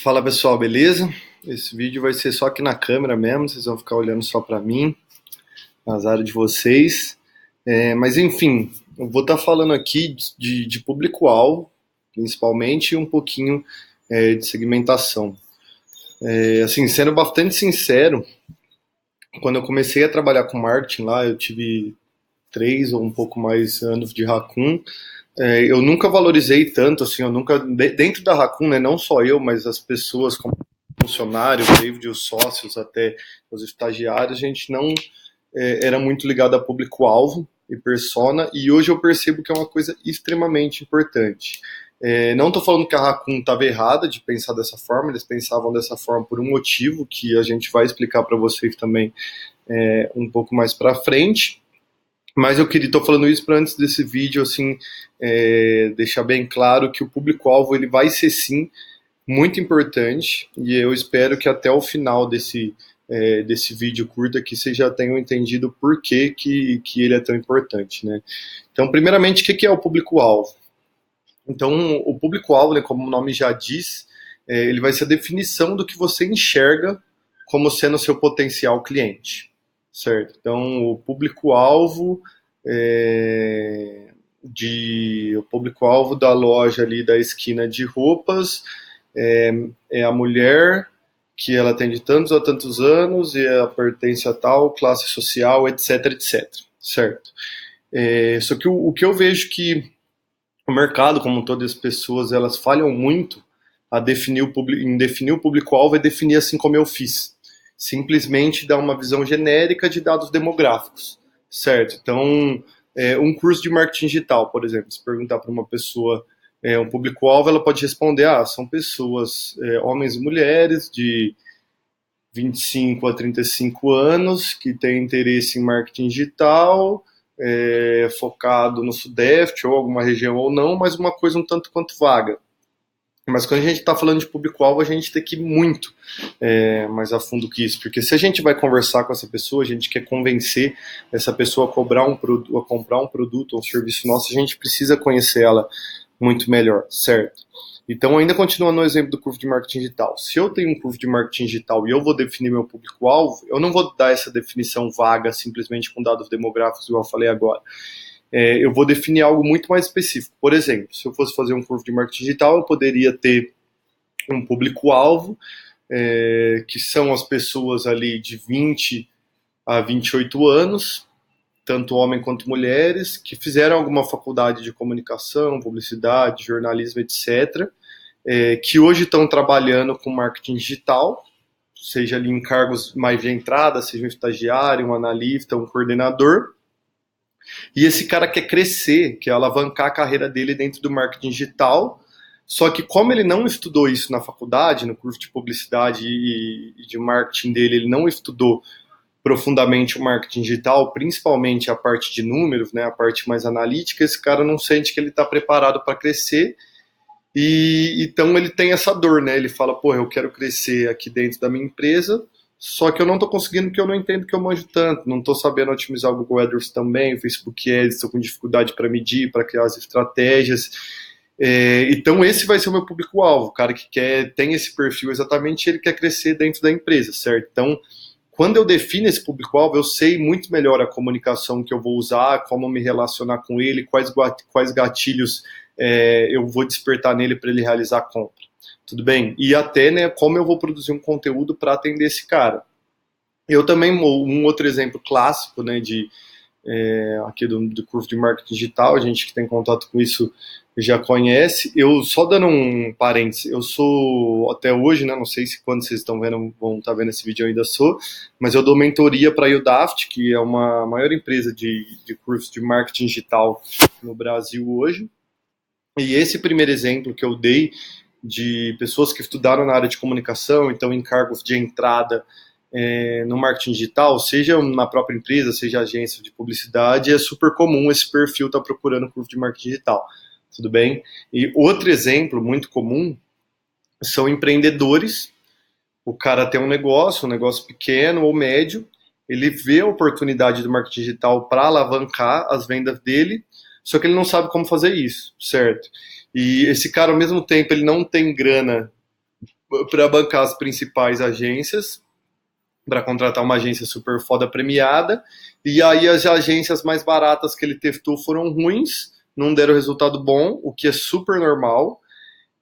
Fala pessoal, beleza? Esse vídeo vai ser só aqui na câmera mesmo, vocês vão ficar olhando só pra mim, azar de vocês. Mas enfim, eu vou estar falando aqui de público-alvo, principalmente, e um pouquinho de segmentação. Assim, sendo bastante sincero, quando eu comecei a trabalhar com marketing lá, eu tive 3 ou um pouco mais anos de Raccoon. Eu nunca valorizei tanto, assim, eu nunca, dentro da Raccoon, né, não só eu, mas as pessoas como funcionário, desde os sócios até os estagiários, a gente não era muito ligado a público-alvo e persona, e hoje eu percebo que é uma coisa extremamente importante. Não estou falando que a Raccoon estava errada de pensar dessa forma, eles pensavam dessa forma por um motivo que a gente vai explicar para vocês também um pouco mais para frente. Mas eu queria, estou falando isso para antes desse vídeo, assim, deixar bem claro que o público-alvo ele vai ser sim muito importante e eu espero que até o final desse vídeo curto aqui vocês já tenham entendido por que ele é tão importante, né? Então, primeiramente, o que é o público-alvo? Então, o público-alvo, né, como o nome já diz, ele vai ser a definição do que você enxerga como sendo o seu potencial cliente, certo? Então, o público-alvo o público-alvo da loja ali da esquina de roupas é a mulher que ela tem de tantos a tantos anos e ela pertence a tal classe social, etc, etc, certo? Só que o que eu vejo que o mercado, como todas as pessoas, elas falham muito em definir o público-alvo e definir assim como eu fiz. Simplesmente dar uma visão genérica de dados demográficos, certo? Então, um curso de marketing digital, por exemplo, se perguntar para uma pessoa um público-alvo, ela pode responder, são pessoas, homens e mulheres de 25 a 35 anos, que têm interesse em marketing digital, focado no Sudeste ou alguma região ou não, mas uma coisa um tanto quanto vaga. Mas quando a gente está falando de público-alvo, a gente tem que ir muito mais a fundo que isso, porque se a gente vai conversar com essa pessoa, a gente quer convencer essa pessoa a comprar um produto ou um serviço nosso, a gente precisa conhecer ela muito melhor, certo? Então, ainda continuando no exemplo do curso de marketing digital, se eu tenho um curso de marketing digital e eu vou definir meu público-alvo, eu não vou dar essa definição vaga simplesmente com dados demográficos, igual eu falei agora. Eu vou definir algo muito mais específico. Por exemplo, se eu fosse fazer um curso de marketing digital, eu poderia ter um público-alvo, que são as pessoas ali de 20 a 28 anos, tanto homens quanto mulheres, que fizeram alguma faculdade de comunicação, publicidade, jornalismo, etc., que hoje estão trabalhando com marketing digital, seja ali em cargos mais de entrada, seja um estagiário, um analista, um coordenador, e esse cara quer crescer, quer alavancar a carreira dele dentro do marketing digital, só que como ele não estudou isso na faculdade, no curso de publicidade e de marketing dele, ele não estudou profundamente o marketing digital, principalmente a parte de números, né, a parte mais analítica, esse cara não sente que ele está preparado para crescer, e então ele tem essa dor, né? Ele fala, pô, eu quero crescer aqui dentro da minha empresa, só que eu não estou conseguindo porque eu não entendo que eu manjo tanto, não estou sabendo otimizar o Google AdWords também, o Facebook Ads, estou com dificuldade para medir, para criar as estratégias. Então esse vai ser o meu público-alvo, o cara que tem esse perfil exatamente, ele quer crescer dentro da empresa, certo? Então, quando eu defino esse público-alvo, eu sei muito melhor a comunicação que eu vou usar, como me relacionar com ele, quais gatilhos eu vou despertar nele para ele realizar a compra. Tudo bem? E até, né, como eu vou produzir um conteúdo para atender esse cara. Eu também, um outro exemplo clássico, né, aqui do curso de marketing digital, a gente que tem contato com isso já conhece. Eu, só dando um parênteses, eu sou, até hoje, né, não sei se quando vocês estão vendo, vão estar vendo esse vídeo, eu ainda sou, mas eu dou mentoria para a Udaft, que é uma maior empresa de curso de marketing digital no Brasil hoje. E esse primeiro exemplo que eu dei de pessoas que estudaram na área de comunicação, então em cargos de entrada no marketing digital, seja na própria empresa, seja agência de publicidade, é super comum esse perfil estar procurando curso de marketing digital, tudo bem? E outro exemplo muito comum são empreendedores. O cara tem um negócio pequeno ou médio, ele vê a oportunidade do marketing digital para alavancar as vendas dele, só que ele não sabe como fazer isso, certo? E esse cara, ao mesmo tempo, ele não tem grana para bancar as principais agências, para contratar uma agência super foda premiada, e aí as agências mais baratas que ele testou foram ruins, não deram resultado bom, o que é super normal,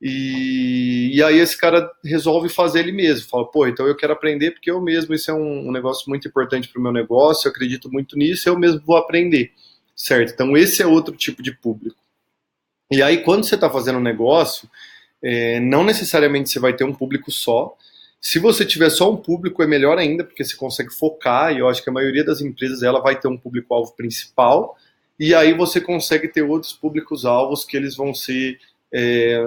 e aí esse cara resolve fazer ele mesmo, fala, pô, então eu quero aprender porque eu mesmo, isso é um negócio muito importante para o meu negócio, eu acredito muito nisso, eu mesmo vou aprender, certo? Então esse é outro tipo de público. E aí quando você está fazendo um negócio, não necessariamente você vai ter um público só. Se você tiver só um público, é melhor ainda, porque você consegue focar, e eu acho que a maioria das empresas ela vai ter um público-alvo principal, e aí você consegue ter outros públicos-alvos que eles vão ser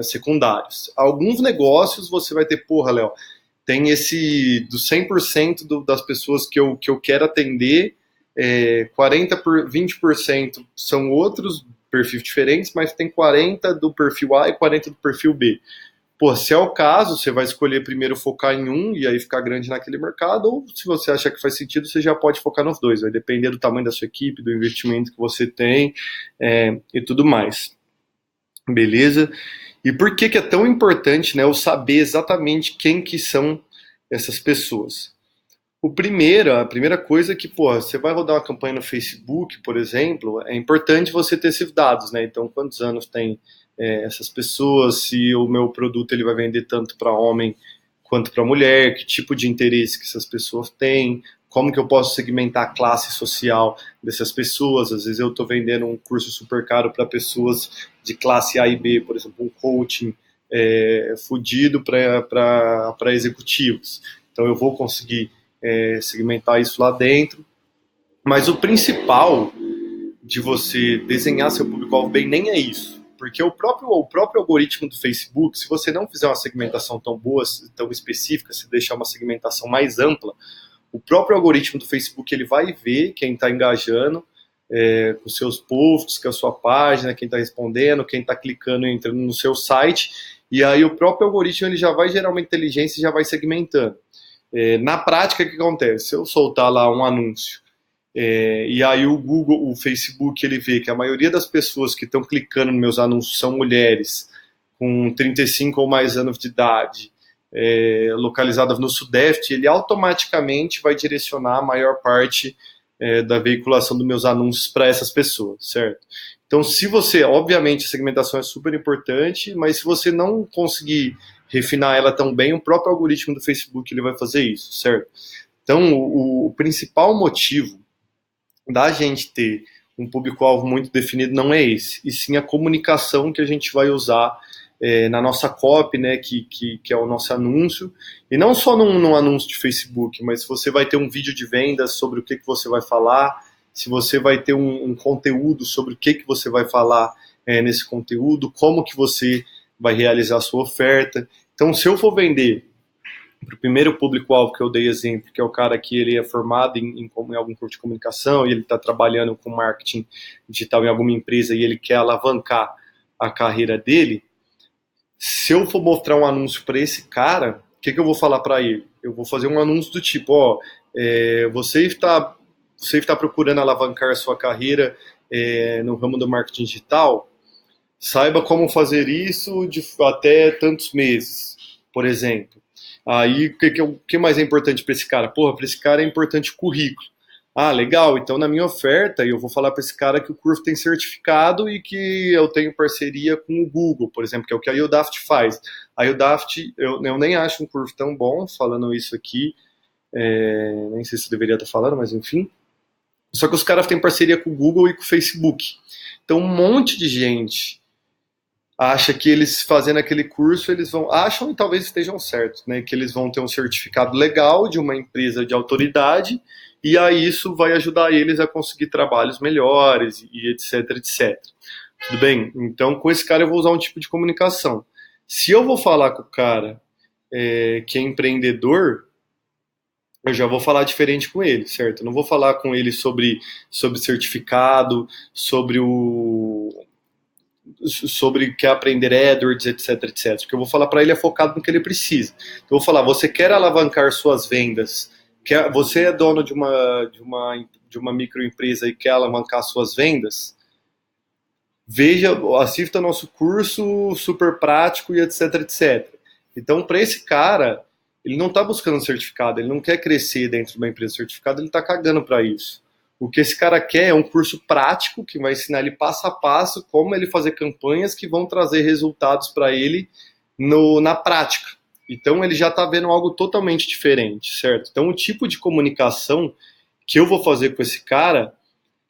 secundários. Alguns negócios você vai ter, porra, Léo, tem esse dos 100% das pessoas que eu quero atender, 20% são outros perfis diferentes, mas tem 40 do perfil A e 40 do perfil B. Pô, se é o caso, você vai escolher primeiro focar em um e aí ficar grande naquele mercado, ou se você achar que faz sentido, você já pode focar nos dois. Vai depender do tamanho da sua equipe, do investimento que você tem e tudo mais. Beleza? E por que é tão importante, né, eu saber exatamente quem que são essas pessoas? A primeira coisa é que, pô, você vai rodar uma campanha no Facebook, por exemplo, é importante você ter esses dados, né? Então, quantos anos tem essas pessoas, se o meu produto ele vai vender tanto para homem quanto para mulher, que tipo de interesse que essas pessoas têm, como que eu posso segmentar a classe social dessas pessoas. Às vezes eu estou vendendo um curso super caro para pessoas de classe A e B, por exemplo, um coaching fudido para executivos. Então eu vou conseguir segmentar isso lá dentro. Mas o principal de você desenhar seu público-alvo bem nem é isso. Porque o próprio algoritmo do Facebook, se você não fizer uma segmentação tão boa, tão específica, se deixar uma segmentação mais ampla, o próprio algoritmo do Facebook ele vai ver quem está engajando com seus posts, com a sua página, quem está respondendo, quem está clicando e entrando no seu site, e aí o próprio algoritmo ele já vai gerar uma inteligência e já vai segmentando. Na prática, o que acontece? Se eu soltar lá um anúncio, e aí o Google, o Facebook, ele vê que a maioria das pessoas que estão clicando nos meus anúncios são mulheres com 35 ou mais anos de idade, localizadas no Sudeste, ele automaticamente vai direcionar a maior parte da veiculação dos meus anúncios para essas pessoas, certo? Então, se você, obviamente, a segmentação é super importante, mas se você não conseguir refinar ela tão bem, o próprio algoritmo do Facebook ele vai fazer isso, certo? Então, o principal motivo da gente ter um público-alvo muito definido não é esse, e sim a comunicação que a gente vai usar na nossa copy, né, que é o nosso anúncio, e não só num anúncio de Facebook, mas se você vai ter um vídeo de vendas sobre o que você vai falar, se você vai ter um conteúdo sobre o que você vai falar nesse conteúdo, como que você vai realizar a sua oferta. Então, se eu for vender para o primeiro público-alvo que eu dei exemplo, que é o cara que ele é formado em algum curso de comunicação e ele está trabalhando com marketing digital em alguma empresa e ele quer alavancar a carreira dele, se eu for mostrar um anúncio para esse cara, o que eu vou falar para ele? Eu vou fazer um anúncio do tipo, ó, você está procurando alavancar a sua carreira no ramo do marketing digital, saiba como fazer isso até tantos meses, por exemplo. Aí, o que mais é importante para esse cara? Porra, para esse cara é importante o currículo. Ah, legal, então na minha oferta eu vou falar para esse cara que o curso tem certificado e que eu tenho parceria com o Google, por exemplo, que é o que a Udacity faz. A Udacity, eu nem acho um curso tão bom, falando isso aqui, nem sei se eu deveria estar falando, mas enfim. Só que os caras têm parceria com o Google e com o Facebook. Então um monte de gente acha que eles fazendo aquele curso, acham e talvez estejam certos, né, que eles vão ter um certificado legal de uma empresa de autoridade, e aí isso vai ajudar eles a conseguir trabalhos melhores, e etc, etc. Tudo bem? Então, com esse cara eu vou usar um tipo de comunicação. Se eu vou falar com o cara que é empreendedor, eu já vou falar diferente com ele, certo? Eu não vou falar com ele sobre certificado, sobre quer aprender AdWords, etc, etc. O que eu vou falar para ele é focado no que ele precisa. Então, eu vou falar, você quer alavancar suas vendas? Você é dono de uma microempresa e quer alavancar suas vendas? Assista nosso curso super prático e etc, etc. Então, para esse cara, ele não está buscando um certificado, ele não quer crescer dentro de uma empresa certificada, ele está cagando para isso. O que esse cara quer é um curso prático que vai ensinar ele passo a passo como ele fazer campanhas que vão trazer resultados para ele na prática. Então ele já está vendo algo totalmente diferente, certo? Então o tipo de comunicação que eu vou fazer com esse cara,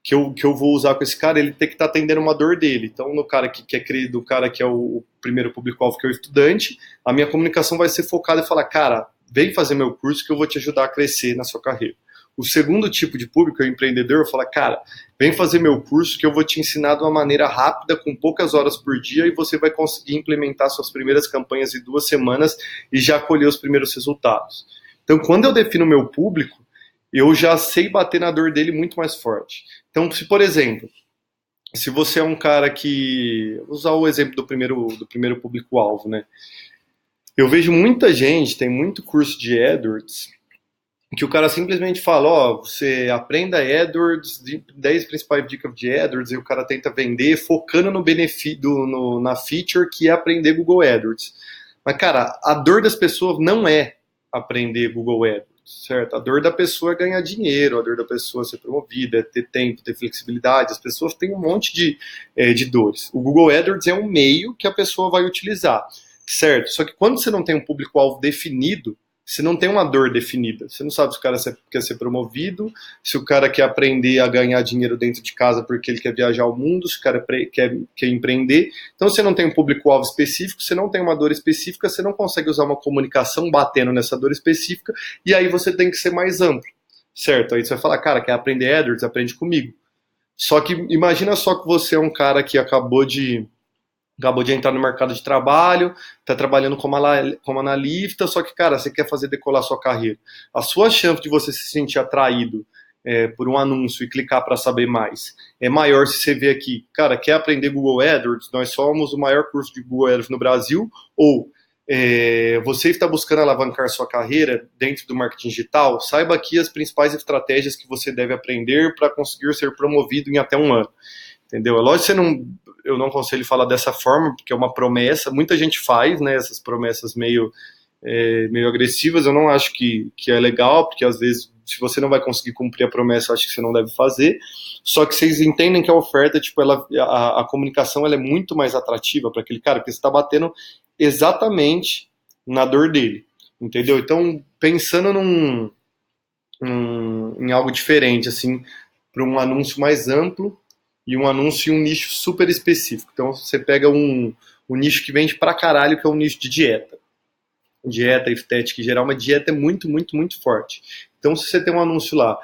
que eu vou usar com esse cara, ele tem que estar atendendo uma dor dele. Então no cara que quer do cara que é o primeiro público-alvo, que é o estudante, a minha comunicação vai ser focada em falar, cara, vem fazer meu curso que eu vou te ajudar a crescer na sua carreira. O segundo tipo de público, é o empreendedor, fala, cara, vem fazer meu curso que eu vou te ensinar de uma maneira rápida, com poucas horas por dia, e você vai conseguir implementar suas primeiras campanhas em 2 semanas e já colher os primeiros resultados. Então, quando eu defino o meu público, eu já sei bater na dor dele muito mais forte. Então, se, por exemplo, se você é um cara que... Vou usar o exemplo do primeiro público-alvo, né? Eu vejo muita gente, tem muito curso de AdWords, que o cara simplesmente fala, ó, você aprenda AdWords, 10 principais dicas de AdWords, e o cara tenta vender focando no benefício, na feature que é aprender Google AdWords. Mas, cara, a dor das pessoas não é aprender Google AdWords, certo? A dor da pessoa é ganhar dinheiro, a dor da pessoa é ser promovida, é ter tempo, ter flexibilidade. As pessoas têm um monte de dores. O Google AdWords é um meio que a pessoa vai utilizar, certo? Só que quando você não tem um público-alvo definido, você não tem uma dor definida. Você não sabe se o cara quer ser promovido, se o cara quer aprender a ganhar dinheiro dentro de casa porque ele quer viajar ao mundo, se o cara quer empreender. Então você não tem um público-alvo específico, você não tem uma dor específica, você não consegue usar uma comunicação batendo nessa dor específica, e aí você tem que ser mais amplo, certo? Aí você vai falar, cara, quer aprender AdWords? Aprende comigo. Só que imagina só que você é um cara que acabou de entrar no mercado de trabalho, está trabalhando como analista, só que, cara, você quer fazer decolar sua carreira. A sua chance de você se sentir atraído por um anúncio e clicar para saber mais é maior se você vê aqui, cara, quer aprender Google AdWords? Nós somos o maior curso de Google AdWords no Brasil, ou você está buscando alavancar sua carreira dentro do marketing digital, saiba aqui as principais estratégias que você deve aprender para conseguir ser promovido em até 1 ano. Entendeu? É lógico que eu não aconselho falar dessa forma, porque é uma promessa, muita gente faz, né, essas promessas meio agressivas. Eu não acho que é legal, porque às vezes, se você não vai conseguir cumprir a promessa, eu acho que você não deve fazer. Só que vocês entendem que a oferta, tipo, a comunicação, ela é muito mais atrativa para aquele cara, porque você está batendo exatamente na dor dele, entendeu? Então, pensando em algo diferente, assim, para um anúncio mais amplo, e um anúncio em um nicho super específico. Então você pega um nicho que vende pra caralho, que é um nicho de dieta. Dieta, estética em geral, mas dieta é muito, muito, muito forte. Então se você tem um anúncio lá,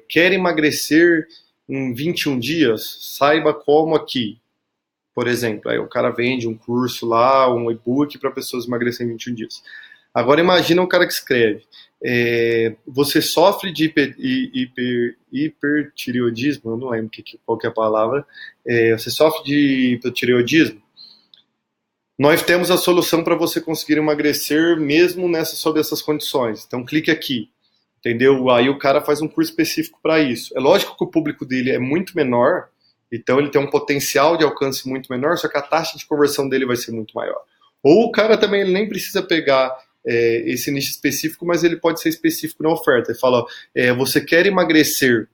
quer emagrecer em 21 dias, saiba como aqui. Por exemplo, aí o cara vende um curso lá, um e-book para pessoas emagrecerem em 21 dias. Agora imagina um cara que escreve, você sofre de hipertireoidismo, eu não lembro qual que é a palavra, você sofre de hipertireoidismo? Nós temos a solução para você conseguir emagrecer mesmo sob essas condições. Então clique aqui, entendeu? Aí o cara faz um curso específico para isso. É lógico que o público dele é muito menor, então ele tem um potencial de alcance muito menor, só que a taxa de conversão dele vai ser muito maior. Ou o cara também ele nem precisa pegar esse nicho específico, mas ele pode ser específico na oferta. Ele fala, você quer emagrecer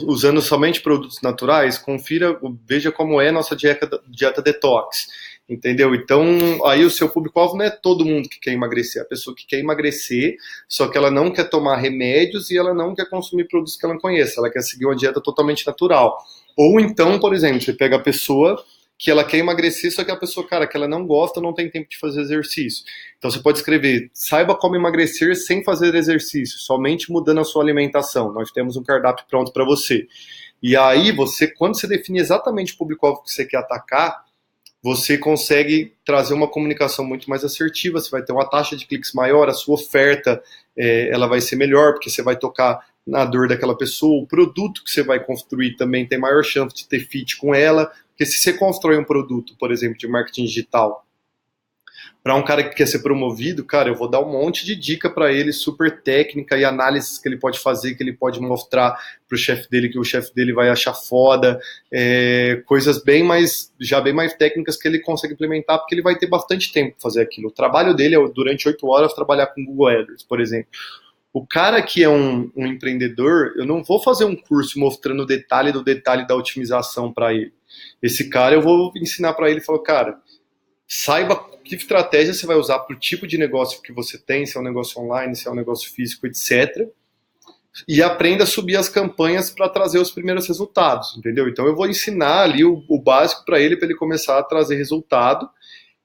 usando somente produtos naturais? Confira, veja como é nossa dieta detox, entendeu? Então, aí o seu público-alvo não é todo mundo que quer emagrecer, é a pessoa que quer emagrecer, só que ela não quer tomar remédios e ela não quer consumir produtos que ela não conheça, ela quer seguir uma dieta totalmente natural. Ou então, por exemplo, você pega a pessoa que ela quer emagrecer, só que a pessoa, cara, que ela não gosta, não tem tempo de fazer exercício. Então você pode escrever, saiba como emagrecer sem fazer exercício, somente mudando a sua alimentação. Nós temos um cardápio pronto para você. E aí, quando você define exatamente o público-alvo que você quer atacar, você consegue trazer uma comunicação muito mais assertiva, você vai ter uma taxa de cliques maior, a sua oferta ela vai ser melhor, porque você vai tocar na dor daquela pessoa, o produto que você vai construir também tem maior chance de ter fit com ela, porque se você constrói um produto, por exemplo, de marketing digital, Para um cara que quer ser promovido, cara, eu vou dar um monte de dica para ele, super técnica e análises que ele pode fazer, que ele pode mostrar para o chefe dele, que o chefe dele vai achar foda, coisas bem mais técnicas que ele consegue implementar, porque ele vai ter bastante tempo para fazer aquilo. O trabalho dele é, durante 8 horas, trabalhar com Google AdWords, por exemplo. O cara que é um empreendedor, eu não vou fazer um curso mostrando o detalhe do detalhe da otimização para ele. Esse cara eu vou ensinar para ele e falar, cara, saiba que estratégia você vai usar para o tipo de negócio que você tem, se é um negócio online, se é um negócio físico, etc. E aprenda a subir as campanhas para trazer os primeiros resultados, entendeu? Então eu vou ensinar ali o básico para ele começar a trazer resultado.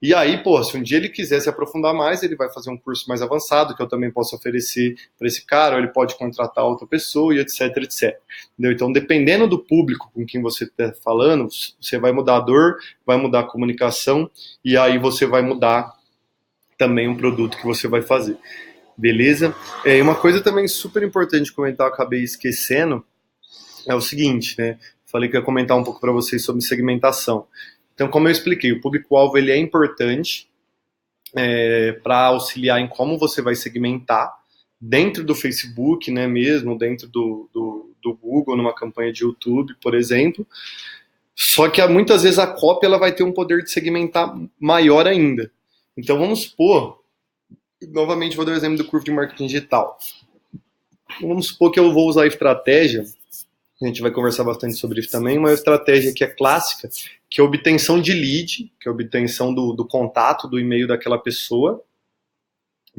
E aí, pô, se um dia ele quiser se aprofundar mais, ele vai fazer um curso mais avançado, que eu também posso oferecer para esse cara, ou ele pode contratar outra pessoa, e etc, etc. Entendeu? Então, dependendo do público com quem você está falando, você vai mudar a dor, vai mudar a comunicação, e aí você vai mudar também o produto que você vai fazer. Beleza? E uma coisa também super importante de comentar, eu acabei esquecendo, é o seguinte, né? Falei que ia comentar um pouco para vocês sobre segmentação. Então, como eu expliquei, o público-alvo ele é importante para auxiliar em como você vai segmentar dentro do Facebook, né, mesmo dentro do Google, numa campanha de YouTube, por exemplo. Só que muitas vezes a copy ela vai ter um poder de segmentar maior ainda. Então, vamos supor, novamente vou dar o exemplo do curso de marketing digital. Vamos supor que eu vou usar a estratégia, a gente vai conversar bastante sobre isso também, uma estratégia que é clássica, que é a obtenção de lead, que é a obtenção do contato, do e-mail daquela pessoa,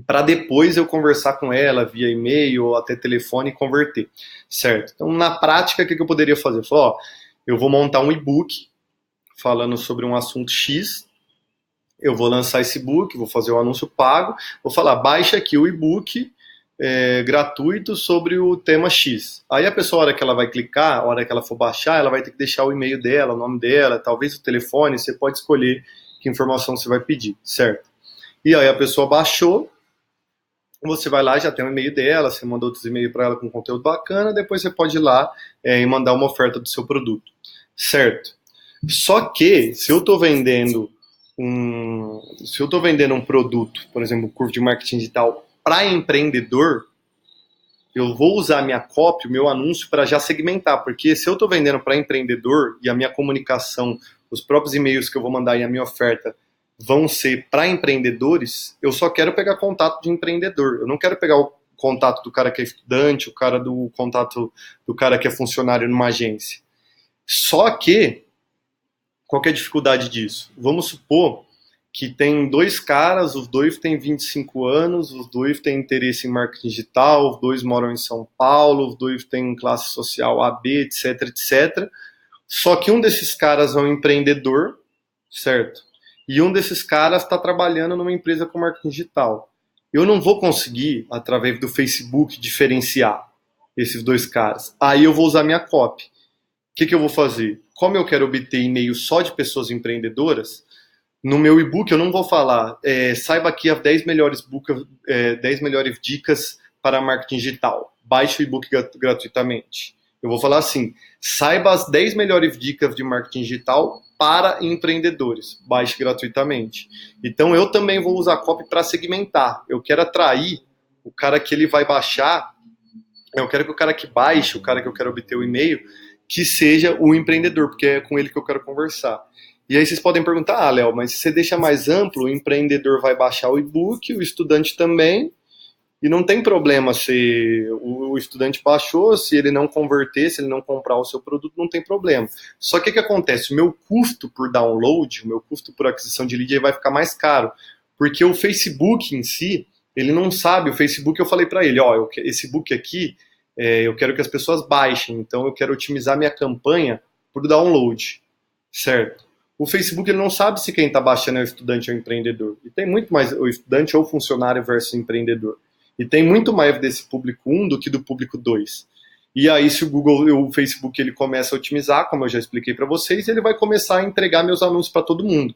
para depois eu conversar com ela via e-mail ou até telefone e converter, certo? Então, na prática, o que eu poderia fazer? Eu falo, eu vou montar um e-book falando sobre um assunto X, eu vou lançar esse e-book, vou fazer o anúncio pago, vou falar, baixa aqui o e-book gratuito sobre o tema X. Aí a pessoa, a hora que ela vai clicar, a hora que ela for baixar, ela vai ter que deixar o e-mail dela, o nome dela, talvez o telefone, você pode escolher que informação você vai pedir, certo? E aí a pessoa baixou, você vai lá, já tem o e-mail dela, você manda outros e-mails para ela com conteúdo bacana, depois você pode ir lá e mandar uma oferta do seu produto, certo? Só que, se eu estou vendendo um produto, por exemplo, um curso de marketing digital para empreendedor, eu vou usar a minha copy, o meu anúncio, para já segmentar, porque se eu estou vendendo para empreendedor e a minha comunicação, os próprios e-mails que eu vou mandar e a minha oferta vão ser para empreendedores, eu só quero pegar contato de empreendedor. Eu não quero pegar o contato do cara que é estudante, o contato do cara que é funcionário numa agência. Só que, qual que é a dificuldade disso? Vamos supor que tem 2 caras, os 2 têm 25 anos, os 2 têm interesse em marketing digital, os 2 moram em São Paulo, os 2 têm classe social A, B, etc, etc. Só que um desses caras é um empreendedor, certo? E um desses caras está trabalhando numa empresa com marketing digital. Eu não vou conseguir, através do Facebook, diferenciar esses 2 caras. Aí eu vou usar minha copy. O que eu vou fazer? Como eu quero obter e-mail só de pessoas empreendedoras, no meu e-book eu não vou falar, saiba aqui as 10 melhores dicas para marketing digital. Baixe o e-book gratuitamente. Eu vou falar assim, saiba as 10 melhores dicas de marketing digital para empreendedores. Baixe gratuitamente. Então eu também vou usar a copy para segmentar. Eu quero atrair o cara que ele vai baixar, eu quero que o cara que baixe, o cara que eu quero obter o e-mail, que seja o empreendedor, porque é com ele que eu quero conversar. E aí vocês podem perguntar, Léo, mas se você deixa mais amplo, o empreendedor vai baixar o e-book, o estudante também, e não tem problema se o estudante baixou, se ele não converter, se ele não comprar o seu produto, não tem problema. Só que o que acontece? O meu custo por download, o meu custo por aquisição de lead vai ficar mais caro, porque o Facebook em si, ele não sabe, o Facebook eu falei para ele, esse book aqui, eu quero que as pessoas baixem, então eu quero otimizar minha campanha por download, certo? O Facebook ele não sabe se quem está baixando é o estudante ou o empreendedor. E tem muito mais o estudante ou funcionário versus empreendedor. E tem muito mais desse público 1 do que do público 2. E aí se o Facebook ele começa a otimizar, como eu já expliquei para vocês, ele vai começar a entregar meus anúncios para todo mundo.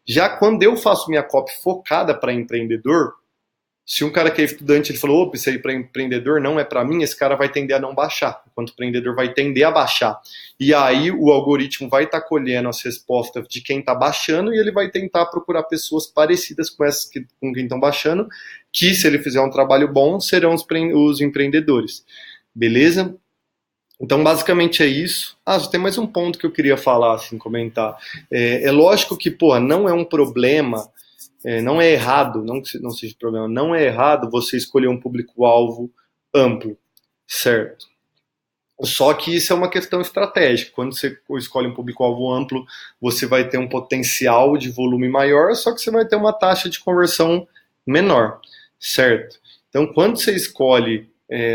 Já quando eu faço minha copy focada para empreendedor, Se um cara que é estudante, ele falou, opa, isso aí para empreendedor não é para mim, esse cara vai tender a não baixar, enquanto o empreendedor vai tender a baixar. E aí o algoritmo vai estar colhendo as respostas de quem está baixando e ele vai tentar procurar pessoas parecidas com essas com quem estão baixando, que se ele fizer um trabalho bom, serão os empreendedores. Beleza? Então, basicamente é isso. Só tem mais um ponto que eu queria falar, assim, comentar. É lógico que, não é um problema, não é errado, não que não seja problema, não é errado você escolher um público-alvo amplo, certo? Só que isso é uma questão estratégica. Quando você escolhe um público-alvo amplo, você vai ter um potencial de volume maior, só que você vai ter uma taxa de conversão menor, certo? Então, quando você escolhe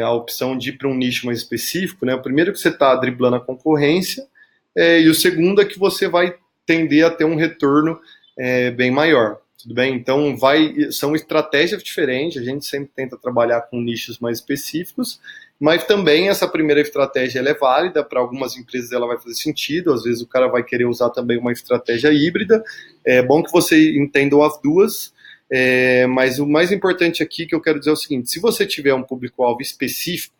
a opção de ir para um nicho mais específico, né, o primeiro que você está driblando a concorrência, e o segundo é que você vai tender a ter um retorno bem maior. Tudo bem? Então, são estratégias diferentes, a gente sempre tenta trabalhar com nichos mais específicos, mas também essa primeira estratégia ela é válida, para algumas empresas ela vai fazer sentido, às vezes o cara vai querer usar também uma estratégia híbrida, é bom que você entenda as duas, mas o mais importante aqui que eu quero dizer é o seguinte, se você tiver um público-alvo específico,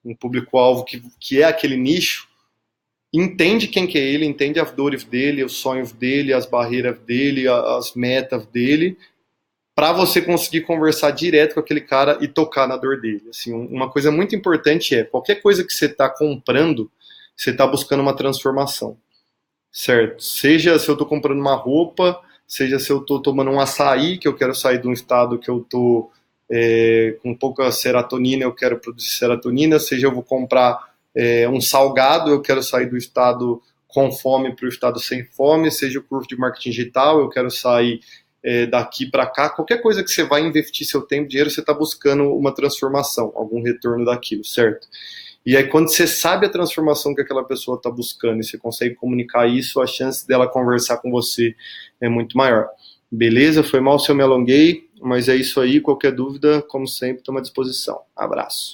um público-alvo que é aquele nicho, entende quem que é ele, entende as dores dele, os sonhos dele, as barreiras dele, as metas dele, para você conseguir conversar direto com aquele cara e tocar na dor dele. Assim, uma coisa muito importante qualquer coisa que você está comprando, você está buscando uma transformação, certo? Seja se eu estou comprando uma roupa, seja se eu estou tomando um açaí, que eu quero sair de um estado que eu estou com pouca serotonina, eu quero produzir serotonina, seja eu vou comprar um salgado, eu quero sair do estado com fome para o estado sem fome, seja o curso de marketing digital, eu quero sair daqui para cá, qualquer coisa que você vai investir seu tempo, dinheiro, você está buscando uma transformação, algum retorno daquilo, certo? E aí quando você sabe a transformação que aquela pessoa está buscando e você consegue comunicar isso, a chance dela conversar com você é muito maior. Beleza? Foi mal se eu me alonguei, mas é isso aí, qualquer dúvida, como sempre, estou à disposição. Abraço.